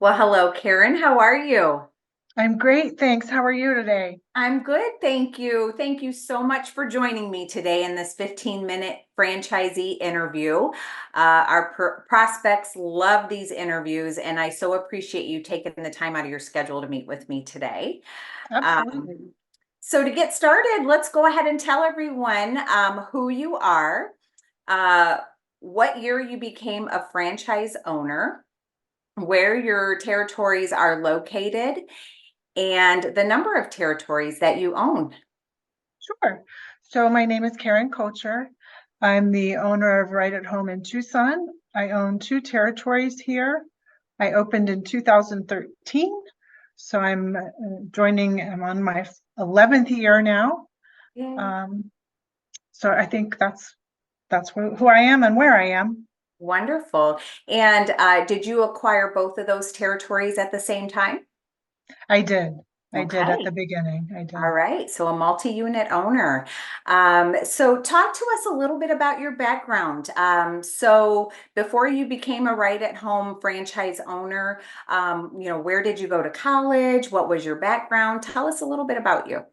Well, hello, Karen. How are you? I'm great, thanks. How are you today? I'm good, thank you. Thank you so much for joining me today in this 15-minute franchisee interview. Our prospects love these interviews, and I so appreciate you taking the time out of your schedule to meet with me today. Um, Absolutely. so, to get started, let's go ahead and tell everyone who you are, uh, what year you became a franchise owner, where your territories are located, and the number of territories that you own. Sure. So my name is Karen Kochhar. I'm the owner of Right at Home in Tucson. I own two territories here. I opened in 2013, so I'm on my 11th year now. Yay. Um, so I think that's who I am and where I am. Wonderful. And did you acquire both of those territories at the same time? I did. I did at the Okay. beginning. I All did. right. So a multi-unit owner. So talk to us a little bit about your background. So before you became a right at home franchise owner, where did you go to college? What was your background? Tell us a little bit about you.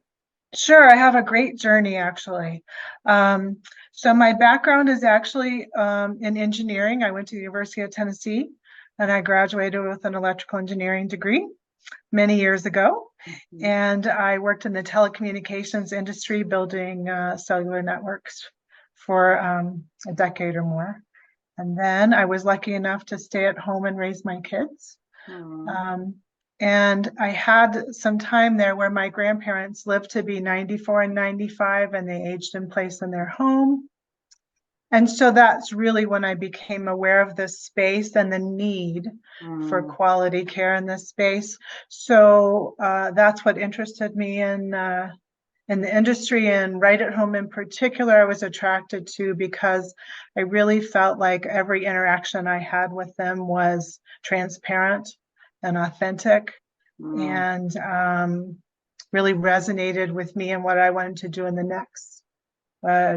Sure, I have a great journey actually. Um, so my background is actually in engineering. I went to the University of Tennessee and I graduated with an electrical engineering degree many years ago. Mhm. And I worked in the telecommunications industry building cellular networks for a decade or more. And then I was lucky enough to stay at home and raise my kids. Hmm. Um, and I had some time there where my grandparents lived to be 94 and 95, and they aged in place in their home. And so that's really when I became aware of this space and the need for Hmm. quality care in this space. So that's what interested me in the industry, and right at home in particular, I was attracted to because I really felt like every interaction I had with them was transparent and authentic Hmm. and really resonated with me and what I wanted to do in the next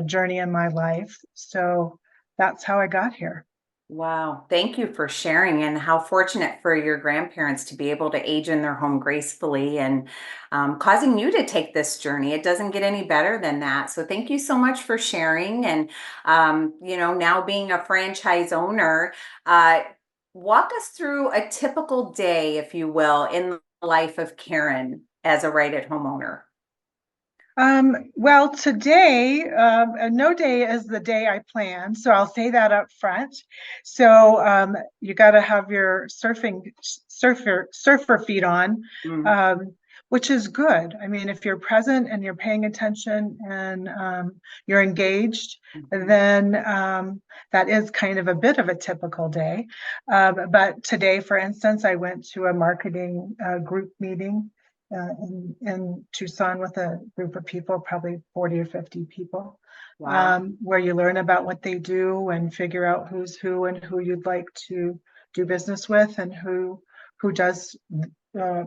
journey in my life. So that's how I got here. Wow. Thank you for sharing, and how fortunate for your grandparents to be able to age in their home gracefully and causing you to take this journey. It doesn't get any better than that. So thank you so much for sharing. And, now being a franchise owner, uh, walk us through a typical day, if you will, in the life of Karen as a right at home owner. Well, today, no day is the day I plan, so I'll say that up front. So you got to have your surfer feet on, Mm. um, which is good. I mean, if you're present and you're paying attention and you're engaged, Mhm. then that is kind of a bit of a typical day. But today, for instance, I went to a marketing group meeting in Tucson with a group of people, probably 40 or 50 people, Wow. where you learn about what they do and figure out who's who and who you'd like to do business with and who does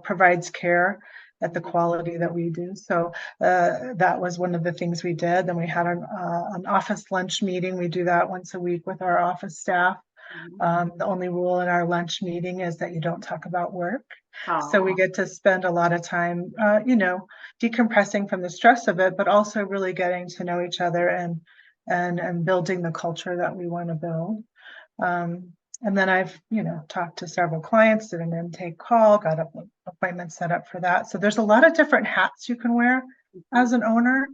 provides care at the quality that we do. So that was one of the things we did. Then we had an office lunch meeting. We do that once a week with our office staff. Mhm. The only rule in our lunch meeting is that you don't talk about work. So we Oh. get to spend a lot of time, decompressing from the stress of it, but also really getting to know each other and building the culture that we want to build. And then I've, talked to several clients, did an intake call, got an appointment set up for that. So there's a lot of different hats you can wear Mhm. as an owner.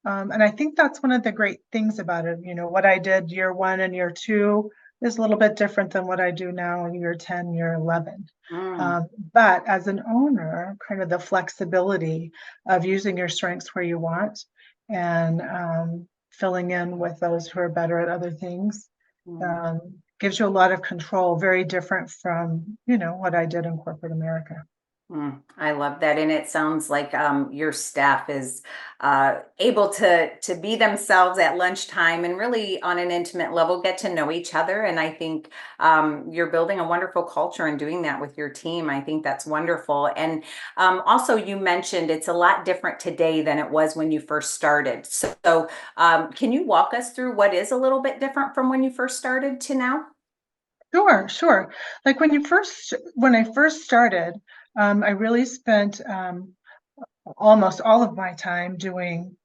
And I think that's one of the great things about it. You know, what I did year one and year two is a little bit different than what I do now in year 10, year 11. Mm. Um, but as an owner, kind of the flexibility of using your strengths where you want and filling in with those who are better at other things Mm. um, gives you a lot of control, very different from, what I did in corporate America. I love that, and it sounds like your staff is able to be themselves at lunchtime and really, on an intimate level, get to know each other. And I think you're building a wonderful culture and doing that with your team. I think that's wonderful. And also, you mentioned it's a lot different today than it was when you first started. So, can you walk us through what is a little bit different from when you first started to now? Sure, sure. Like when I first started, I really spent almost all of my time doing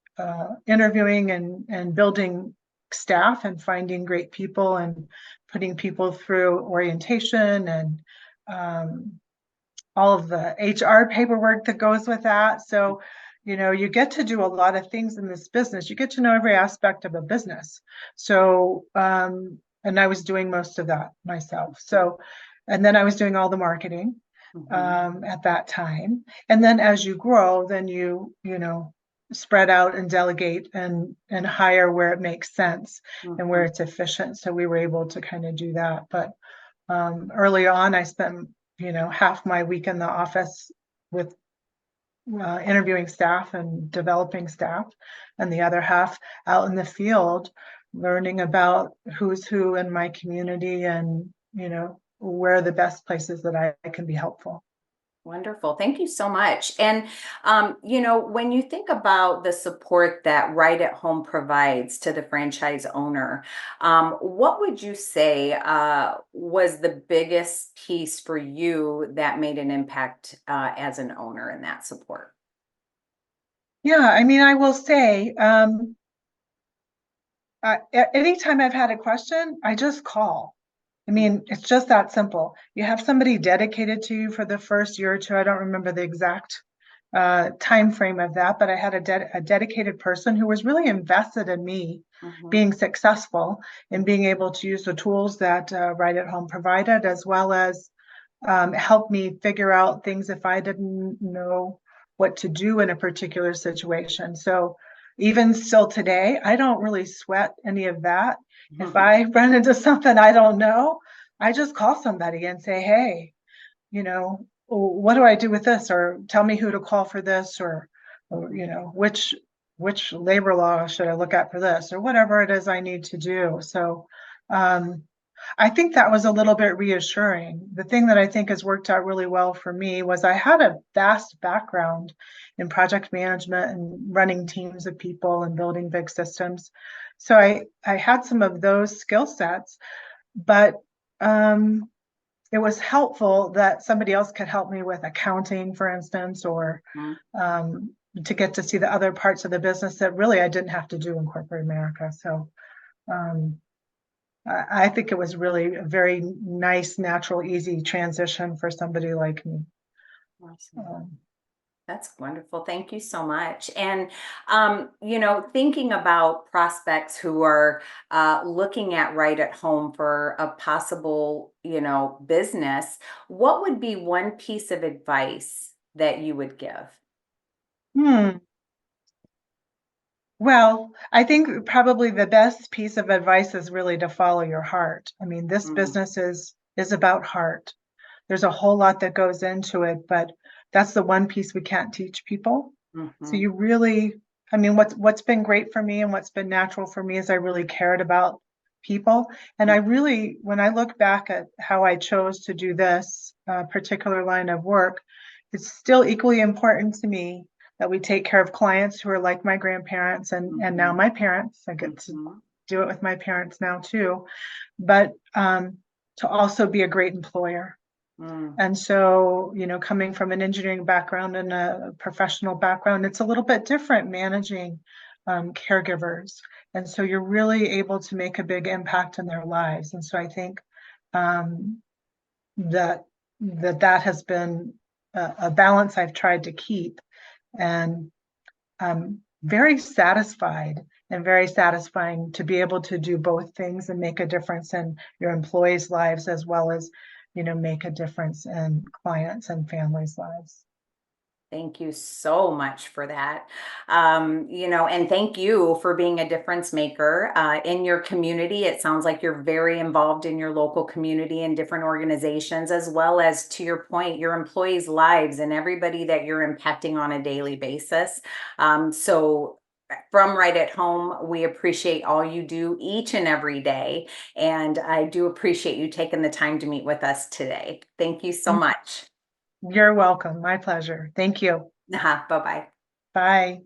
interviewing and building staff and finding great people and putting people through orientation and um, all of the HR paperwork that goes with that. So, you get to do a lot of things in this business. You get to know every aspect of a business. So, and I was doing most of that myself. So, and then I was doing all the marketing Mhm, at that time. And then as you grow, then you spread out and delegate and hire where it makes sense and where mhm. it's efficient. So we were able to kind of do that. But early on, I spent, half my week in the office with interviewing staff and developing staff, and the other half out in the field, learning about who's who in my community and, where are the best places that I can be helpful. Wonderful. Thank you so much. And, when you think about the support that Right at Home provides to the franchise owner, what would you say was the biggest piece for you that made an impact as an owner in that support? Yeah, I mean, I will say, anytime I've had a question, I just call. I mean, it's just that simple. You have somebody dedicated to you for the first year or two. I don't remember the exact time frame of that, but I had a dedicated person who was really invested in me Mhm, being successful and being able to use the tools that Right at Home provided, as well as help me figure out things if I didn't know what to do in a particular situation. So even still today, I don't really sweat any of that. If mhm, I run into something I don't know, I just call somebody and say, hey, what do I do with this? Or tell me who to call for this, or mhm. which labor law should I look at for this, or whatever it is I need to do. So um, I think that was a little bit reassuring. The thing that I think has worked out really well for me was I had a vast background in project management and running teams of people and building big systems. So I had some of those skill sets, but um, it was helpful that somebody else could help me with accounting, for instance, or Mhm. to get to see the other parts of the business that really I didn't have to do in corporate America. So um, I think it was really a very nice, natural, easy transition for somebody like me. Awesome. Um, That's wonderful. Thank you so much. And, thinking about prospects who are looking at Right at Home for a possible, business, what would be one piece of advice that you would give? hmm. Well, I think probably the best piece of advice is really to follow your heart. I mean, this Mm, business is about heart. There's a whole lot that goes into it, but that's the one piece we can't teach people. So mhm, you really, I mean, what's been great for me and what's been natural for me is I really cared about people. And I mm, really, when I look back at how I chose to do this particular line of work, it's still equally important to me that we take care of clients who are like my grandparents and now mhm, my parents. I get to mhm, do it with my parents now too, but to also be a great employer. mm. And so, coming from an engineering background and a professional background, it's a little bit different managing caregivers. And so you're really able to make a big impact in their lives. And so I think um, that that has been a balance I've tried to keep. And I'm very satisfied and very satisfying to be able to do both things and make a difference in your employees' lives as well as, make a difference in clients and families' lives. Thank you so much for that. And thank you for being a difference maker in your community. It sounds like you're very involved in your local community and different organizations, as well as, to your point, your employees' lives and everybody that you're impacting on a daily basis. From Right at Home, we appreciate all you do each and every day. And I do appreciate you taking the time to meet with us today. Thank you so much. You're welcome. My pleasure. Thank you. Bye bye. Bye.